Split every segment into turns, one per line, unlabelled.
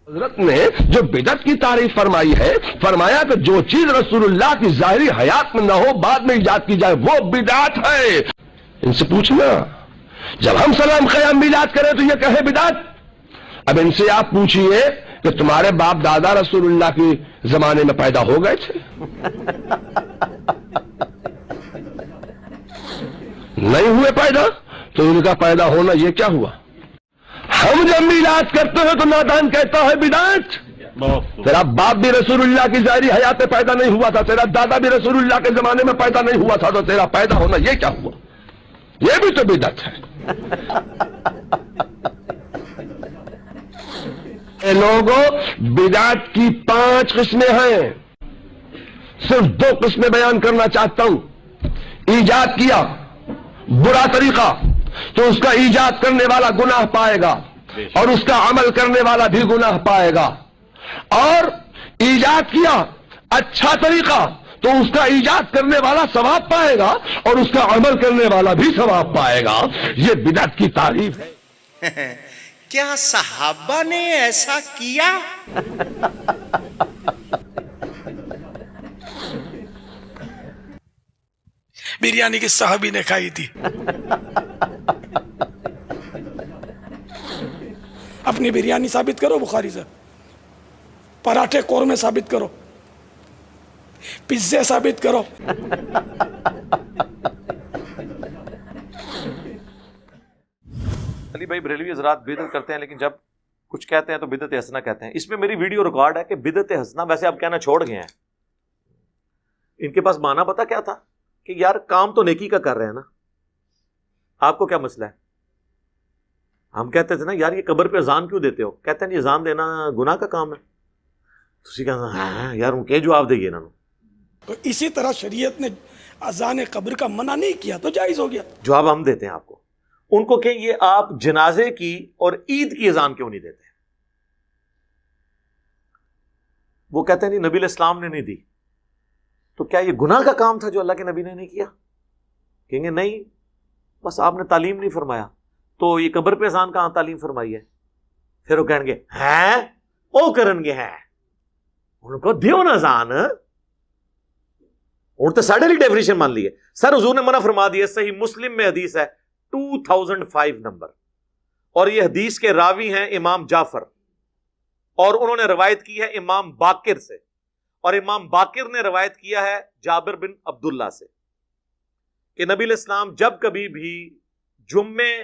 حضرت نے جو بدعت کی تعریف فرمائی ہے، فرمایا کہ جو چیز رسول اللہ کی ظاہری حیات میں نہ ہو بعد میں ایجاد کی جائے وہ بدعت ہے۔ ان سے پوچھنا جب ہم سلام قیام میلاد کریں تو یہ کہے بدعت؟ اب ان سے آپ پوچھئے کہ تمہارے باپ دادا رسول اللہ کے زمانے میں پیدا ہو گئے تھے؟ نہیں ہوئے پیدا، تو ان کا پیدا ہونا یہ کیا ہوا؟ ہم جب میلاد کرتے ہیں تو نادان کہتا ہے بدعت۔ تیرا باپ بھی رسول اللہ کی ظاہری حیات میں پیدا نہیں ہوا تھا، تیرا دادا بھی رسول اللہ کے زمانے میں پیدا نہیں ہوا تھا، تو تیرا پیدا ہونا یہ کیا ہوا؟ یہ بھی تو بدعت ہے۔ اے لوگوں، بدعت کی 5 قسمیں ہیں، صرف 2 قسمیں بیان کرنا چاہتا ہوں۔ ایجاد کیا برا طریقہ تو اس کا ایجاد کرنے والا گناہ پائے گا اور اس کا عمل کرنے والا بھی گناہ پائے گا، اور ایجاد کیا اچھا طریقہ تو اس کا ایجاد کرنے والا ثواب پائے گا اور اس کا عمل کرنے والا بھی ثواب پائے گا۔ یہ بدعت کی تعریف ہے۔
کیا صحابہ نے ایسا کیا؟
بریانی کس صحابی نے کھائی تھی؟ اپنی بریانی ثابت کرو بخاری سے، پراٹھے قورمے ثابت کرو، پیزے ثابت کرو۔
علی بھائی بریلوی حضرات بدعت کرتے ہیں لیکن جب کچھ کہتے ہیں تو بدعت حسنہ کہتے ہیں۔ اس میں میری ویڈیو ریکارڈ ہے کہ بدعت حسنہ ویسے اب کہنا چھوڑ گئے ہیں۔ ان کے پاس معنی پتا کیا تھا کہ یار کام تو نیکی کا کر رہے ہیں نا، آپ کو کیا مسئلہ ہے؟ ہم کہتے تھے نا یار یہ قبر پہ اذان کیوں دیتے ہو؟ کہتے ہیں یہ اذان دینا گناہ کا کام ہے۔ تسی کہنا ہاں یار ان کے جواب دے گی انہوں نے۔
تو اسی طرح شریعت نے اذان قبر کا منع نہیں کیا تو جائز ہو گیا۔
جواب ہم دیتے ہیں آپ کو۔ ان کو کہیں یہ آپ جنازے کی اور عید کی اذان کیوں نہیں دیتے؟ وہ کہتے ہیں نہیں نبی علیہ السلام نے نہیں دی، تو کیا یہ گناہ کا کام تھا جو اللہ کے نبی نے نہیں کیا؟ کہیں گے نہیں، بس آپ نے تعلیم نہیں فرمایا، تو یہ قبر پہ اذان کہاں تعلیم فرمائی ہے؟ پھر وہ کہیں گے ہیں او کرن گے ہیں ان کو دیو نا اذان، اور تو ساڑھے لی ڈیفینیشن مان لی ہے۔ سر حضور نے منع فرما دیا، صحیح مسلم میں حدیث ہے 2005 نمبر، اور یہ حدیث کے راوی ہیں امام جعفر، اور انہوں نے روایت کی ہے امام باقر سے، اور امام باقر نے روایت کیا ہے جابر بن عبداللہ سے کہ نبی علیہ السلام جب کبھی بھی جمعے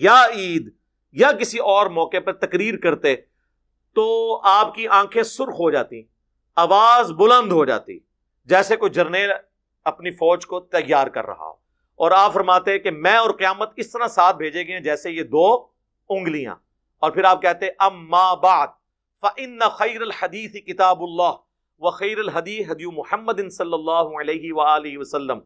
یا عید یا کسی اور موقع پر تقریر کرتے تو آپ کی آنکھیں سرخ ہو جاتی، آواز بلند ہو جاتی، جیسے کوئی جرنیل اپنی فوج کو تیار کر رہا ہو، اور آپ فرماتے کہ میں اور قیامت اس طرح ساتھ بھیجے گئے ہیں جیسے یہ 2 انگلیاں، اور پھر آپ کہتے اما بعد فإن خیر الحدیث کتاب اللہ وخیر الہدی ہدی محمد صلی اللہ علیہ وآلہ وسلم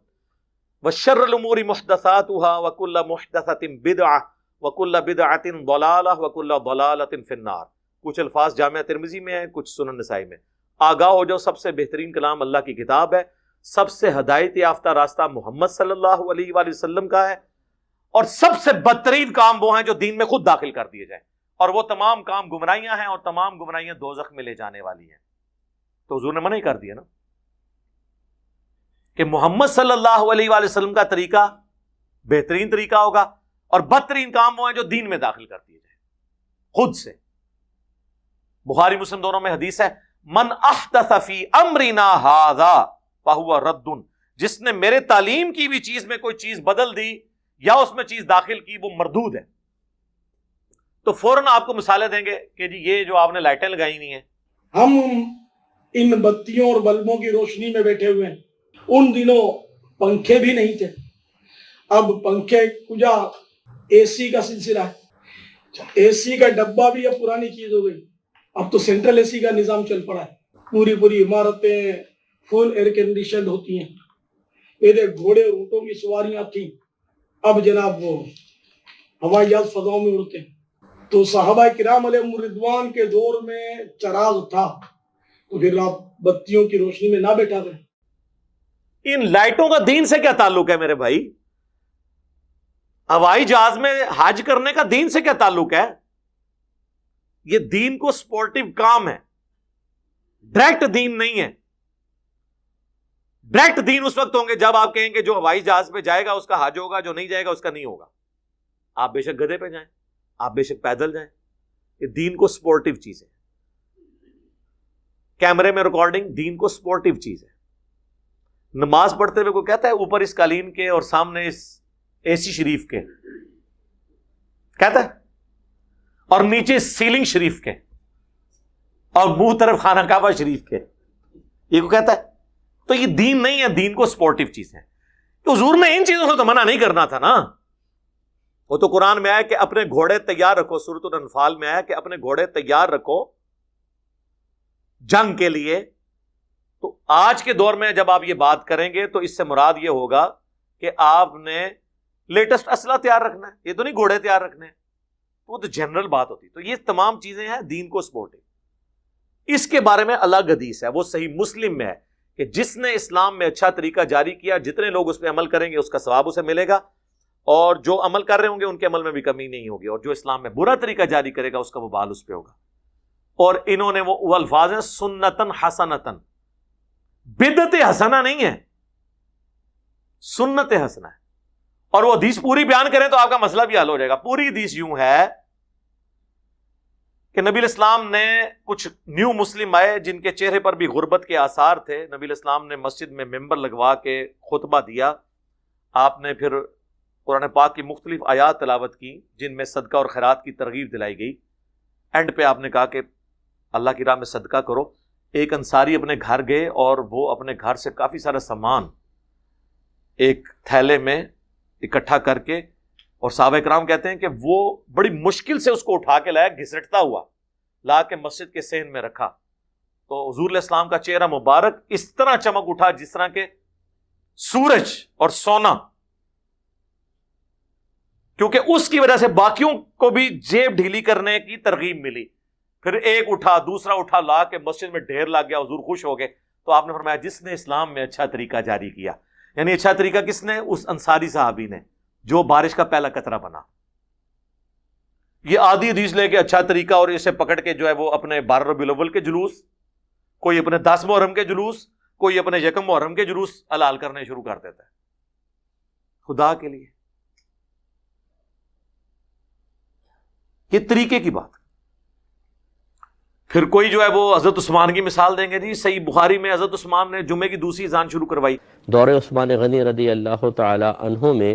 وشر الامور محدثاتها وکل محدثۃ بدعہ وکل بدعۃ ضلالہ وکل ضلالۃ فی النار۔ کچھ الفاظ جامعہ ترمذی میں ہیں، کچھ سنن نسائی میں۔ آگاہ ہو جاؤ، سب سے بہترین کلام اللہ کی کتاب ہے، سب سے ہدایت یافتہ راستہ محمد صلی اللہ علیہ وآلہ وسلم کا ہے، اور سب سے بدترین کام وہ ہیں جو دین میں خود داخل کر دیے جائیں، اور وہ تمام کام گمراہیاں ہیں، اور تمام گمراہیاں دوزخ میں لے جانے والی ہیں۔ تو حضور نے منع ہی کر دیا نا کہ محمد صلی اللہ علیہ وآلہ وسلم کا طریقہ بہترین طریقہ ہوگا، اور بدترین کام وہ ہیں جو دین میں داخل کر دیے جائیں خود سے۔ بخاری مسلم دونوں میں حدیث ہے من احدث فی امرنا ھذا فہو رد، جس نے میرے تعلیم کی بھی چیز میں کوئی چیز بدل دی یا اس میں چیز داخل کی وہ مردود ہے۔ تو فوراً آپ کو مثالیں دیں گے کہ جی یہ جو آپ نے لائٹیں لگائی ہوئی ہیں،
ہم ان بتیوں اور بلبوں کی روشنی میں بیٹھے ہوئے ہیں، ان دنوں پنکھے بھی نہیں تھے، اب پنکھے کجا اے سی کا سلسلہ ہے، اے سی کا ڈبہ بھی اب پرانی چیز ہو گئی، اب تو سینٹرل اے سی کا نظام چل پڑا ہے، پوری عمارتیں فل ایئر کنڈیشنڈ ہوتی ہیں۔ پہلے گھوڑے اور اونٹوں کی سواریاں تھیں، اب جناب وہ ہوائی جہاز فضاؤں میں اڑتے ہیں۔ تو صحابہ کرام علیہم رضوان کے دور میں چراغ تھا، تو پھر آپ بتیوں کی روشنی میں نہ بیٹھا گئے۔
ان لائٹوں کا دین سے کیا تعلق ہے میرے بھائی؟ ہوائی جہاز میں حج کرنے کا دین سے کیا تعلق ہے؟ یہ دین کو سپورٹیو کام ہے، ڈائریکٹ دین نہیں ہے. ڈائریکٹ دین اس وقت ہوں گے جب آپ کہیں گے جو ہوائی جہاز پہ جائے گا اس کا حج ہوگا، جو نہیں جائے گا اس کا نہیں ہوگا. آپ بے شک گدھے پہ جائیں، آپ بے شک پیدل جائیں، یہ دین کو سپورٹیو چیز ہے. کیمرے میں ریکارڈنگ دین کو سپورٹیو چیز ہے. نماز پڑھتے ہوئے کوئی کہتا ہے اوپر اس قالین کے اور سامنے اس اے سی شریف کے، کہتا ہے، اور نیچے سیلنگ شریف کے اور منہ طرف خانہ کعبہ شریف کے، یہ کو کہتا ہے؟ تو یہ دین نہیں ہے، دین کو سپورٹیو چیز ہے. تو حضور نے ان چیزوں سے تو منع نہیں کرنا تھا نا. وہ تو قرآن میں آیا کہ اپنے گھوڑے تیار رکھو، سورۃ الانفال میں آیا کہ اپنے گھوڑے تیار رکھو جنگ کے لیے. تو آج کے دور میں جب آپ یہ بات کریں گے تو اس سے مراد یہ ہوگا کہ آپ نے لیٹسٹ اسلحہ تیار رکھنا ہے، یہ تو نہیں گھوڑے تیار رکھنے ہیں. وہ تو جنرل بات ہوتی. تو یہ تمام چیزیں ہیں دین کو سپورٹنگ. اس کے بارے میں الگ حدیث ہے، وہ صحیح مسلم میں ہے کہ جس نے اسلام میں اچھا طریقہ جاری کیا، جتنے لوگ اس پہ عمل کریں گے اس کا ثواب اسے ملے گا، اور جو عمل کر رہے ہوں گے ان کے عمل میں بھی کمی نہیں ہوگی، اور جو اسلام میں برا طریقہ جاری کرے گا اس کا وبال اس پہ ہوگا. اور انہوں نے وہ الفاظ ہیں سنتن حسنتن، بدعت حسنہ نہیں ہے، سنت حسنہ ہے. اور وہ حدیث پوری بیان کریں تو آپ کا مسئلہ بھی حل ہو جائے گا. پوری حدیث یوں ہے کہ نبی الاسلام نے کچھ نیو مسلم آئے جن کے چہرے پر بھی غربت کے آثار تھے. نبی الاسلام نے مسجد میں ممبر لگوا کے خطبہ دیا. آپ نے پھر قرآن پاک کی مختلف آیات تلاوت کی جن میں صدقہ اور خیرات کی ترغیب دلائی گئی. اینڈ پہ آپ نے کہا کہ اللہ کی راہ میں صدقہ کرو. ایک انصاری اپنے گھر گئے اور وہ اپنے گھر سے کافی سارا سامان ایک تھیلے میں اکٹھا کر کے، اور صحابہ کرام کہتے ہیں کہ وہ بڑی مشکل سے اس کو اٹھا کے لایا، گھسٹتا ہوا لا کے مسجد کے صحن میں رکھا. تو حضور علیہ السلام کا چہرہ مبارک اس طرح چمک اٹھا جس طرح کے سورج اور سونا، کیونکہ اس کی وجہ سے باقیوں کو بھی جیب ڈھیلی کرنے کی ترغیب ملی. پھر ایک اٹھا، دوسرا اٹھا، لا کے مسجد میں ڈھیر لگ گیا. حضور خوش ہو گئے. تو آپ نے فرمایا جس نے اسلام میں اچھا طریقہ جاری کیا، یعنی اچھا طریقہ کس نے؟ اس انصاری صحابی نے جو بارش کا پہلا قطرہ بنا. یہ آدھی حدیث لے کے اچھا طریقہ اور اسے پکڑ کے جو ہے وہ اپنے 12 ربیع الاول کے جلوس، کوئی اپنے 10 محرم کے جلوس، کوئی اپنے 1 محرم کے جلوس حلال کرنے شروع کر دیتا ہے. خدا کے لیے یہ طریقے کی بات. پھر کوئی جو ہے وہ حضرت عثمان کی مثال دیں گے. جی صحیح بخاری میں حضرت عثمان نے جمعے کی دوسری اذان شروع کروائی.
دور عثمان غنی رضی اللہ تعالی عنہ میں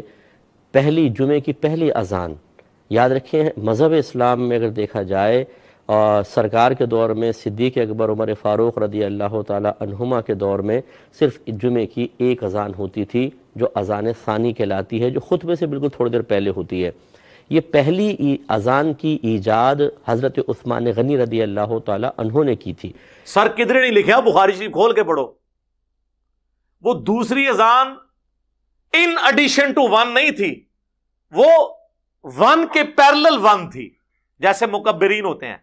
پہلی جمعے کی پہلی اذان، یاد رکھیں مذہب اسلام میں اگر دیکھا جائے، اور سرکار کے دور میں صدیق اکبر عمر فاروق رضی اللہ تعالی عنہما کے دور میں صرف جمعے کی ایک اذان ہوتی تھی جو اذان ثانی کہلاتی ہے، جو خطبے سے بالکل تھوڑی دیر پہلے ہوتی ہے. یہ پہلی اذان کی ایجاد حضرت عثمان غنی رضی اللہ تعالی عنہ نے کی تھی.
سر کدھر نہیں لکھا، بخاری شریف کھول کے پڑھو. وہ دوسری اذان ان ایڈیشن ٹو 1 نہیں تھی، وہ 1 کے پیرلل 1 تھی، جیسے مکبرین ہوتے ہیں.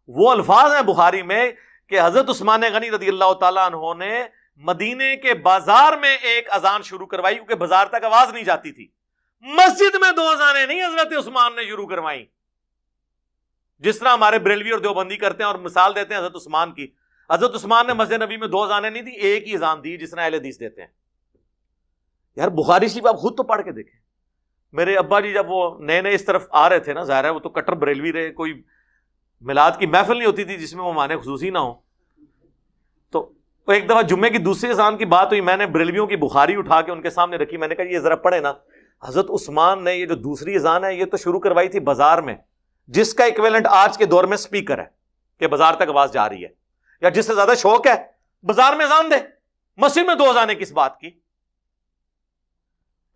وہ الفاظ ہیں بخاری میں کہ حضرت عثمان غنی رضی اللہ تعالیٰ عنہ نے مدینے کے بازار میں ایک اذان شروع کروائی، کیونکہ بازار تک آواز نہیں جاتی تھی. مسجد میں 2 اذانیں نہیں حضرت عثمان نے شروع کروائی، جس طرح ہمارے بریلوی اور دیوبندی کرتے ہیں اور مثال دیتے ہیں حضرت عثمان کی. حضرت عثمان نے مسجد نبی میں 2 اذانیں نہیں دی، ایک ہی اذان دی، جس طرح اہل حدیث دیتے ہیں. یار بخاری شریف آپ خود تو پڑھ کے دیکھیں. میرے ابا جی جب وہ نئے نئے اس طرف آ رہے تھے نا، ظاہر ہے وہ تو کٹر بریلوی رہے، کوئی میلاد کی محفل نہیں ہوتی تھی جس میں وہ معنی خصوصی نہ ہو. تو ایک دفعہ جمعے کی دوسری اذان کی بات ہوئی، میں نے بریلویوں کی بخاری اٹھا کے ان کے سامنے رکھی. میں نے کہا یہ ذرا پڑھے نا، حضرت عثمان نے یہ جو دوسری اذان ہے یہ تو شروع کروائی تھی بازار میں، جس کا ایکویلنٹ آج کے دور میں سپیکر ہے کہ بازار تک آواز جا رہی ہے. یا جس سے زیادہ شوق ہے بازار میں اذان دے، مسجد میں 2 اذانیں کس بات کی؟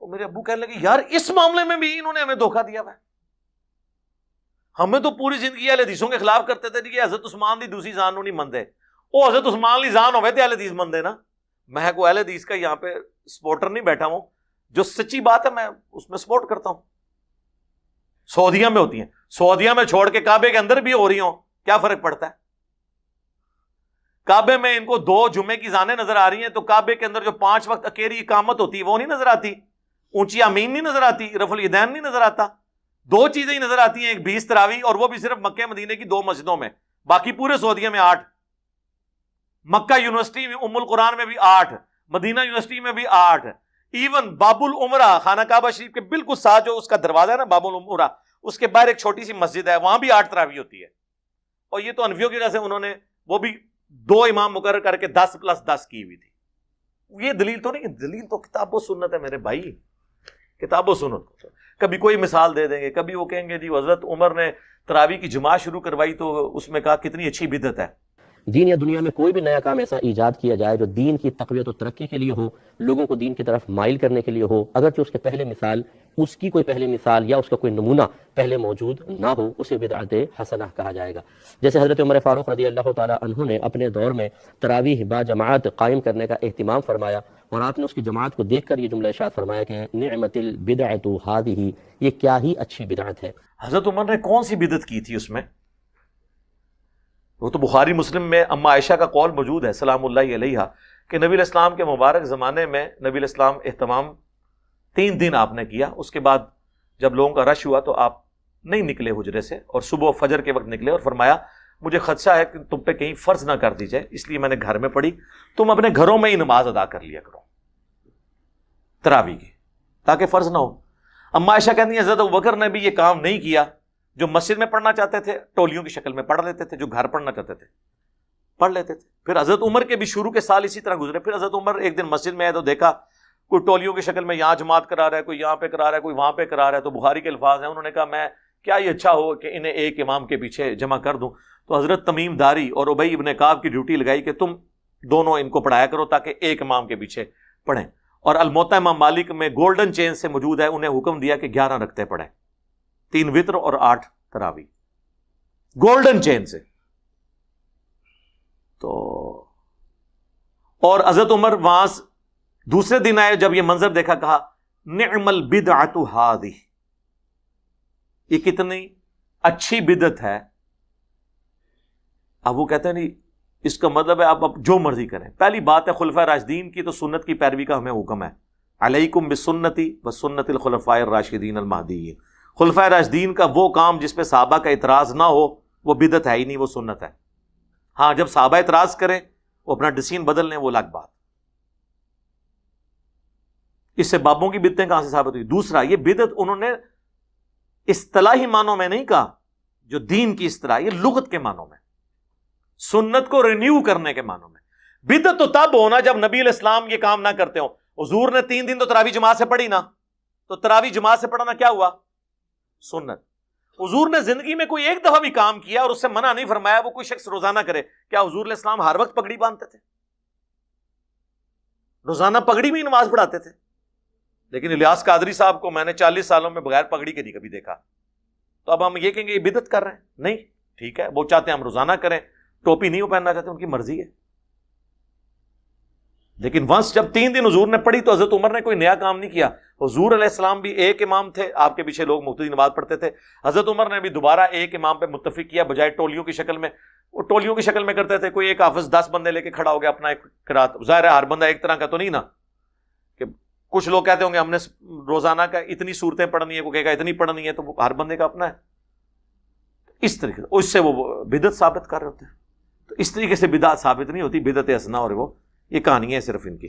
تو میرے ابو کہنے لگے یار اس معاملے میں بھی انہوں نے ہمیں دھوکہ دیا ہے. ہمیں تو پوری زندگی اہل حدیثوں کے خلاف کرتے تھے کہ حضرت عثمان دی دوسری اذان نہیں مندے. وہ حضرت عثمان لی اذان ہوئے تھے اہل حدیث مندے نا. میں کو اہل حدیث کا یہاں پہ سپورٹر نہیں بیٹھا ہوں، جو سچی بات ہے میں اس میں سپورٹ کرتا ہوں. سعودیہ میں ہوتی ہیں، سعودیہ میں چھوڑ کے کعبے کے اندر بھی ہو رہی ہوں، کیا فرق پڑتا ہے؟ کعبے میں ان کو 2 جمعے کی اذانیں نظر آ رہی ہیں، تو کعبے کے اندر جو 5 وقت اکیری اقامت ہوتی ہے وہ نہیں نظر آتی، اونچی آمین نہیں نظر آتی، رفع الیدین نہیں نظر آتا. دو چیزیں ہی نظر آتی ہیں، ایک 20 تراویح، اور وہ بھی صرف مکہ مدینے کی 2 مسجدوں میں، باقی پورے سعودیہ میں 8، مکہ یونیورسٹی میں ام القرآن میں بھی 8، مدینہ یونیورسٹی میں بھی 8، ایون باب العمرہ خانہ کعبہ شریف کے بالکل ساتھ جو اس کا دروازہ ہے نا باب العمرہ، اس کے باہر ایک چھوٹی سی مسجد ہے، وہاں بھی 8 تراویح ہوتی ہے. اور یہ تو انفیوں کی وجہ سے انہوں نے وہ بھی 2 امام مقرر کر کے 10+10 کی ہوئی تھی. یہ دلیل تو نہیں، دلیل تو کتاب و سنت ہے میرے بھائی، کتاب و سنت. کبھی کوئی مثال دے دیں گے، کبھی وہ کہیں گے جی حضرت عمر نے تراویح کی جماعت شروع کروائی تو اس میں کہا کتنی اچھی بدعت ہے.
دین یا دنیا میں کوئی بھی نیا کام ایسا ایجاد کیا جائے جو دین کی تقویت و ترقی کے لیے ہو، لوگوں کو دین کی طرف مائل کرنے کے لیے ہو، اگرچہ اس کے پہلے مثال، اس کی کوئی پہلی مثال یا اس کا کوئی نمونہ پہلے موجود نہ ہو، اسے بدعت حسنہ کہا جائے گا. جیسے حضرت عمر فاروق رضی اللہ تعالیٰ عنہ نے اپنے دور میں تراویح با جماعت قائم کرنے کا اہتمام فرمایا، اور آپ نے اس کی جماعت کو دیکھ کر یہ جملہ ارشاد فرمایا کہ نعمت البدعۃ ہذہ، یہ کیا ہی اچھی بدعت ہے.
حضرت عمر نے کون سی بدعت کی تھی اس میں؟ وہ تو بخاری مسلم میں اما عائشہ کا قول موجود ہے سلام اللہ علیہا کہ نبی الاسلام کے مبارک زمانے میں نبی الاسلام اہتمام 3 دن آپ نے کیا، اس کے بعد جب لوگوں کا رش ہوا تو آپ نہیں نکلے حجرے سے، اور صبح فجر کے وقت نکلے اور فرمایا مجھے خدشہ ہے کہ تم پہ کہیں فرض نہ کر دی جائے، اس لیے میں نے گھر میں پڑھی، تم اپنے گھروں میں ہی نماز ادا کر لیا کرو تراویح کی تاکہ فرض نہ ہو. اما عائشہ کہتی ہیں حضرت ابوبکر نے بھی یہ کام نہیں کیا، جو مسجد میں پڑھنا چاہتے تھے ٹولیوں کی شکل میں پڑھ لیتے تھے، جو گھر پڑھنا چاہتے تھے پڑھ لیتے تھے. پھر حضرت عمر کے بھی شروع کے سال اسی طرح گزرے. پھر حضرت عمر ایک دن مسجد میں آئے تو دیکھا کوئی ٹولیوں کی شکل میں یہاں جماعت کرا رہا ہے، کوئی یہاں پہ کرا رہا ہے، کوئی وہاں پہ کرا رہا ہے. تو بخاری کے الفاظ ہیں، انہوں نے کہا میں کیا یہ اچھا ہو کہ انہیں ایک امام کے پیچھے جمع کر دوں. تو حضرت تمیم داری اور ابی ابن کعب کی ڈیوٹی لگائی کہ تم دونوں ان کو پڑھایا کرو تاکہ ایک امام کے پیچھے پڑھیں. اور الموطا امام مالک میں گولڈن چین سے موجود ہے، انہیں حکم دیا کہ 11 رکعتیں پڑھیں، 3 وتر اور 8 تراویح، گولڈن چین سے. تو اور حضرت عمر وہاں دوسرے دن آئے، جب یہ منظر دیکھا کہا نعم البدعۃ ہذہ، یہ کتنی اچھی بدعت ہے. اب وہ کہتے ہیں نہیں اس کا مطلب ہے آپ اب جو مرضی کریں. پہلی بات ہے خلفائے راشدین کی تو سنت کی پیروی کا ہمیں حکم ہے، علیکم بسنتی وسنت الخلفاء الراشدین المہدیین. خلفائے راشدین کا وہ کام جس پہ صحابہ کا اعتراض نہ ہو وہ بدعت ہے ہی نہیں، وہ سنت ہے. ہاں جب صحابہ اعتراض کریں وہ اپنا ڈسین بدل لیں وہ الگ بات. اس سے بابوں کی بدعتیں کہاں سے ثابت ہوئی؟ دوسرا یہ بدعت انہوں نے اصطلاحی معنوں میں نہیں کہا، جو دین کی اصطلاح، یہ لغت کے معنوں میں، سنت کو رینیو کرنے کے معنوں میں. بدعت تو تب ہونا جب نبی علیہ السلام یہ کام نہ کرتے ہو. حضور نے 3 دن تو تراویح جماعت سے پڑھی نا، تو تراویح جماعت سے پڑھنا کیا ہوا؟ سنت. حضور نے زندگی میں کوئی ایک دفعہ بھی کام کیا اور اس سے منع نہیں فرمایا وہ کوئی شخص روزانہ کرے. کیا حضور علیہ السلام ہر وقت پگڑی باندھتے تھے؟ روزانہ پگڑی میں ہی نماز پڑھاتے تھے. لیکن الیاس قادری صاحب کو میں نے 40 سالوں میں بغیر پگڑی کے نہیں کبھی دیکھا. تو اب ہم یہ کہیں گے یہ بدعت کر رہے ہیں؟ نہیں، ٹھیک ہے، وہ چاہتے ہیں ہم روزانہ کریں، ٹوپی نہیں وہ پہننا چاہتے، ان کی مرضی ہے. لیکن ونس جب 3 دن حضور نے پڑھی تو حضرت عمر نے کوئی نیا کام نہیں کیا. حضور علیہ السلام بھی ایک امام تھے، آپ کے پیچھے لوگ مقتدی نماز پڑھتے تھے. حضرت عمر نے بھی دوبارہ ایک امام پہ متفق کیا بجائے ٹولیوں کی شکل میں. وہ ٹولیوں کی شکل میں کرتے تھے، کوئی ایک حافظ 10 بندے لے کے کھڑا ہو گیا اپنا ایک قرات. ظاہر ہے ہر بندہ ایک طرح کا تو نہیں نا، کہ کچھ لوگ کہتے ہوں گے ہم نے روزانہ کا اتنی صورتیں پڑھنی ہے، کوئی کہے گا اتنی پڑھنی ہے، تو ہر بندے کا اپنا ہے. اس طریقے سے اس سے وہ بدعت ثابت کر رہے ہوتے ہیں. تو اس طریقے سے بدعت ثابت نہیں ہوتی، بدعت حسنہ اور وہ یہ کہانی ہے صرف ان کی.